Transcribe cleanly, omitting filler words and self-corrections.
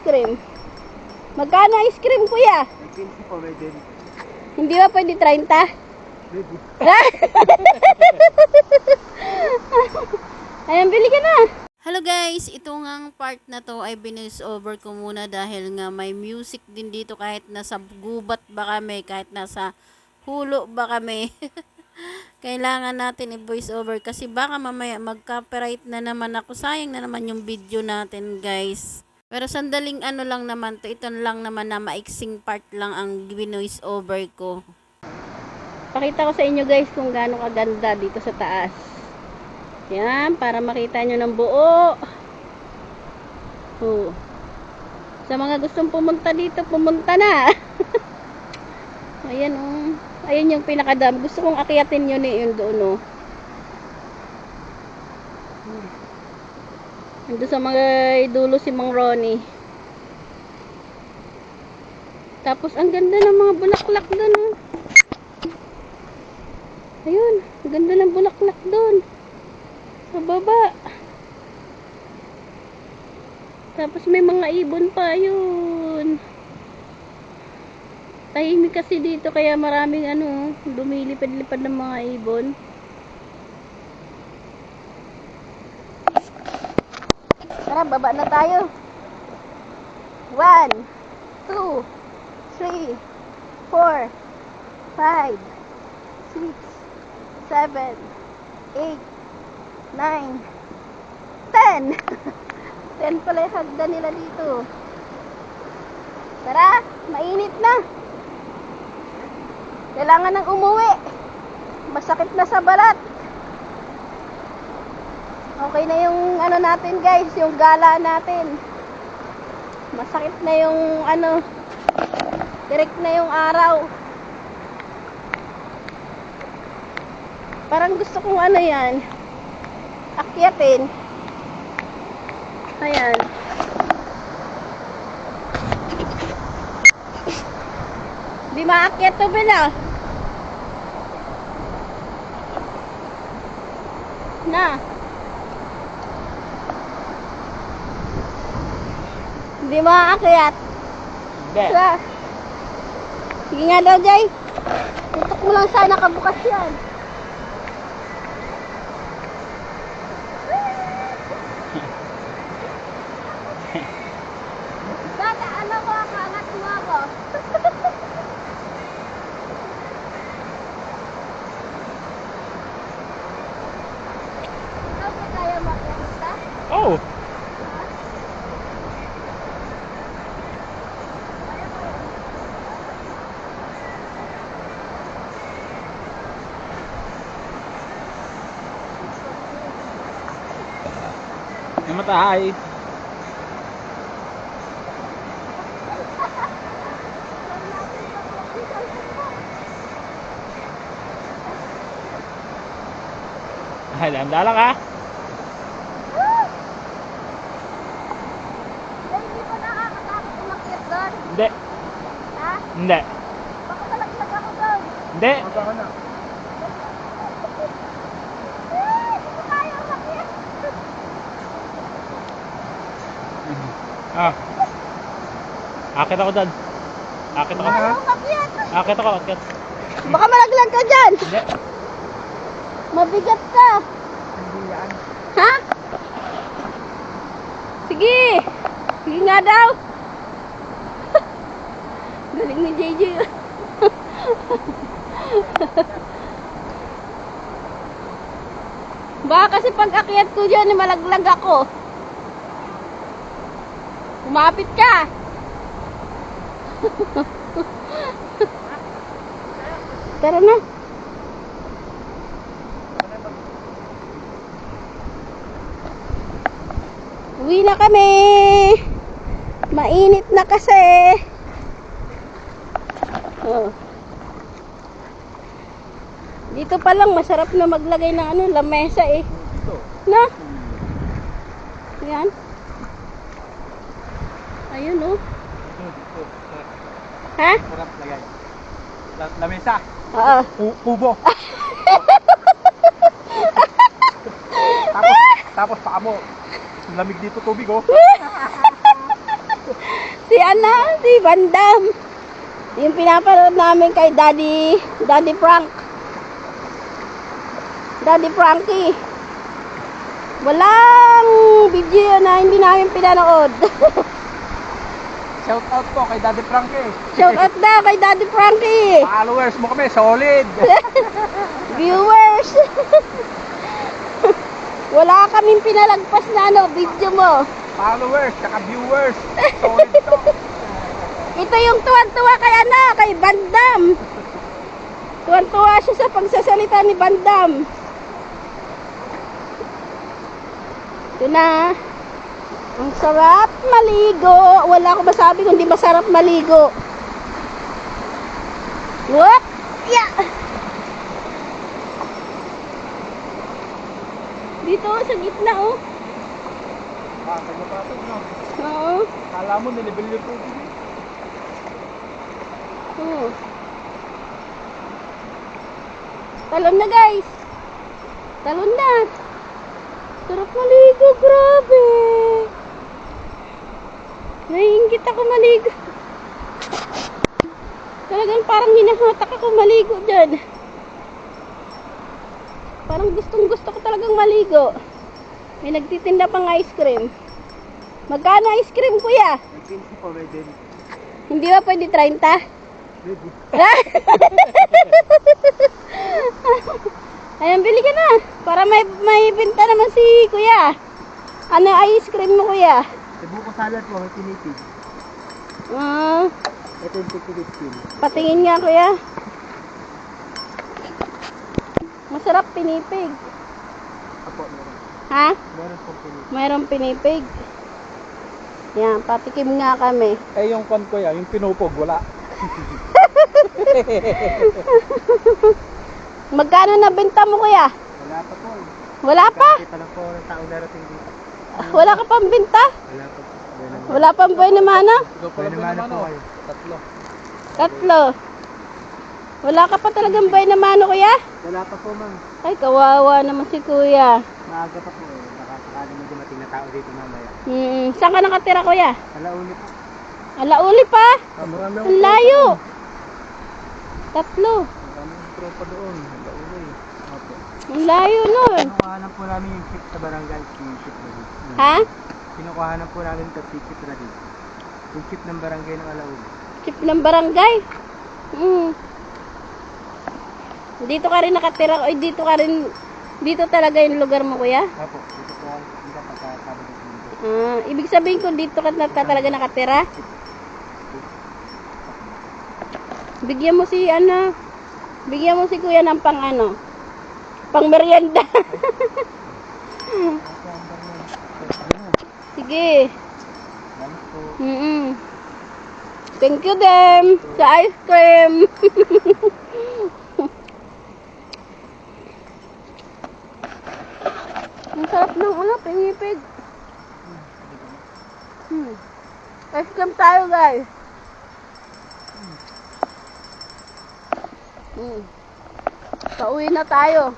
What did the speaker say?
cream. Magkano ice cream, kuya? 15 po, pwede. Hindi ba pwede 30? Pwede. Ayan, bili ka na. Hello guys, ito ngang part na to ay binis over ko muna dahil nga may music din dito kahit nasa gubat ba kami, kahit nasa hulo ba kami. Kailangan natin i-voice over kasi baka mamaya mag-copyright na naman ako. Sayang na naman yung video natin guys. Pero sandaling ano lang naman to, ito lang naman na maiksing part lang ang binoise over ko. Pakita ko sa inyo guys kung gaano kaganda dito sa taas. Yan, para makita nyo ng buo. Oh. Sa mga gustong pumunta dito, pumunta na. Ayan oh. Ayan yung pinakadam. Gusto kong akyatin yun eh, yun doon oh. Nandun sa mga dulo si Mang Ronnie. Tapos ang ganda ng mga bulaklak doon oh. Ayun, ang ganda ng bulaklak doon. Sa baba. Tapos may mga ibon pa yun. Tahimik kasi dito kaya maraming ano, lumilipad-lipad ng mga ibon. Tara, baba na tayo. 1, 2, 3, 4, 5, 6, 7, 8, 9, 10. 10 pala yung hagdan nila dito. Tara, mainit na. Kailangan nang umuwi. Masakit na sa balat. Okay na yung ano natin guys, yung gala natin. Masakit na yung ano, direct na yung araw. Parang gusto kong ano yan, akyatin. Ayan. Di maakyat to bila. Na. Di maakyat. Hindi. Sige nga daw, Jay. Tutok mo lang sana kabukas yan. Dada, ano ko ako? Angat mo ako. Ikaw ba kaya makyakita? Oh! Namatay. Ay, landala ka. Hindi ko nakakatakot umakyat doon. Hindi. Ha? Hindi. Baka talaglag ako doon. Hindi. Hindi ko kaya umakyat. Ah. Akit ako dad. Akit ako. Kaya umakyat. Akit ako. Akit. Baka malaglag ka dyan. Hindi. Mabigat ka. Hindi yan. Ha? Sige. Sige nga daw. Galing ni JJ. Baka kasi pag akyat ko dyan, malaglag ako. Umapit ka. Tara na. Uwi na kami. Mainit na kasi. Oh. Dito pa lang masarap na maglagay ng ano, lamesa eh. Na? Yan. Ayun oh. Ha? Sarap lagay. Lamesa. Oo. Kubo. Tapos paa mo. Lamig dito tubig oh. si Van Damme. Yung pinapanood namin kay Daddy Frank. Daddy Frankie. Walang video na hindi namin pinanood. Shout out po kay Daddy Frankie. Shout out na kay Daddy Frankie. Followers mo kami, solid. Viewers. Wala kaming pinalagpas na video mo. Followers, tsaka viewers. Solid to. Ito yung tuwan-tuwa kay Van Damme. Tuwan-tuwa siya sa pagsasalita ni Van Damme. Ito na. Ang sarap maligo. Wala akong masabi kundi masarap maligo. What? Yeah. Dito sa gitna oh. Tagapatid no. Oo. Kala mo nilibel yung tubig. Oo. Talon na guys. Talon na. Sarap maligo, grabe. Naiingit ako maligo. Talagang parang hinahatak ako maligo dyan. Parang gustong gusto ko talagang maligo. May nagtitinda pang ice cream. Magkano ice cream kuya? 20 po, pwede. Hindi ba pwede 30? Pwede. Ayan, bili ka na. Para may benta naman si kuya. Ano ice cream mo kuya? Sa buko salad po, may pinipig. Ah, Ito yung 15. patingin nga kuya. Masarap pinipig. Apo, meron. Ha? Meron po pinipig. Mayroong pinipig. Yan, patikim nga kami. Eh, yung kon ko yan, yung pinupog, wala. Magkano na benta mo kuya? Wala pa po. Wala pa? Kita lang po ng taong darating dito. Wala ka pang benta? Wala pa po. Wala pang buhay na mana? Ikaw pala po naman kayo. Tatlo. Tatlo. Wala ka pa talagang buhay na mano kuya? Wala pa po, ma'am. Ay, kawawa naman si kuya. Maaga pa po. Nakakakali mo dumating na tao dito mamaya. Saan ka nakatira kuya? Alauli po. Alauli pa? Marami Ang layo. Tatlo. Maraming tropa doon. Alauli. Opo. Ang layo nun. Kinukuhanan po namin yung chip sa barangay. Yung chip na dito. Ha? Kinukuhanan po namin ito. Chip na dito. Yung chip ng barangay ng Alauli. Chip ng barangay. Dito ka rin nakatira. Ay, dito ka rin. Dito talaga yung lugar mo kuya? Opo. Dito po ako dito pagkakasabi dito. Ibig sabihin ko dito ka na talaga nakatira? Bigyan mo si bigyan mo si kuya ng pang pang merienda. Sige. Thank you them sa ice cream. Ang sarap ng pinipig. Ice cream tayo guys. Pauwi na tayo.